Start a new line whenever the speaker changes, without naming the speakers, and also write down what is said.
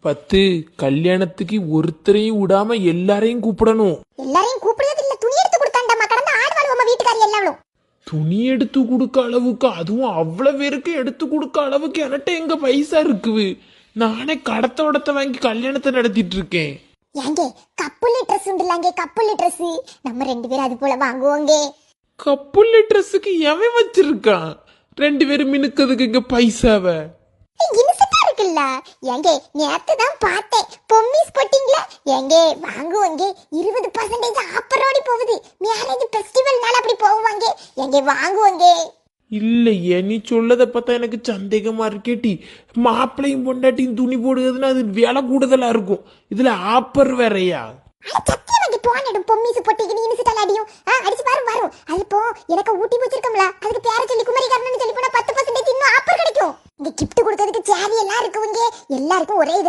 10 கல்யாணத்துக்கு ஒருத்தரையும் விடாம எல்லாரையும் கூப்பிடணும்.
எல்லாரையும் கூப்பிடுறது இல்ல, துணி எடுத்து கொடுத்தாண்டம்மா. கடந்த ஆடுவாள் உங்க வீட்டுக்காரி எல்லாரும்.
துணி எடுத்து கொடுக்க அளவுக்கு, அதுவும் அவ்வளவு பேருக்கு எடுத்து கொடுக்க அளவுக்கு என்கிட்ட எங்க பைசா இருக்குது? நானே கடத்த வாங்கி கல்யாணத்தை நடத்திட்டு இருக்கேன்.
ஏங்க கப்புலி ட்ரெஸ் உண்டுலாங்க, கப்புலி ட்ரெஸ் நம்ம 2 பேரும் அது போல வாங்குவோங்க.
கப்புள்ள ட்ரெஸ்ஸுக்கு எவன் வச்சிருக்கான்? 2 பேரும் மினுக்கிறதுக்கு இங்க பைசாவை
இனிசட்டா இருக்குல்ல. ஏங்க நேத்து தான் பார்த்தேன், பொம்மிஸ் போட்டிங்களா? ஏங்க வாங்குவோங்க, 20% ஆஃபர் ஓடி போகுது. மேரேஜ் ஃபெஸ்டிவல்னால அப்படி போவாங்க. ஏங்க வாங்குவோங்க.
இல்லையே, நீ சொல்லதை பார்த்தா எனக்கு சந்தேகமா இருக்கேட்டி. மாப்பிள்ளையும் பொண்டாட்டியும் துணி போடுறதுன்னா அது விலை கூடுதலா இருக்கும். இதுல ஆப்பர் வேறையா?
சத்தியமாங்க போனடும் பொம்மிஸ் போட்டிக்கு இனிசட்டா அடியும். அடிச்சு பாரு வரும். அது போ எனக்கு ஊட்டி வச்சிருக்கோம்ல, அதுக்கு பேர சொல்லி குமரிக்காரன்னு சொல்லி போனா 10% இன்னும் ஆஃபர் கிடைக்கும். இந்த கிஃப்ட் கொடுக்கிறதுக்கு சேரி எல்லாம் இருக்குவங்க. எல்லாருக்கும் ஒரே இதுல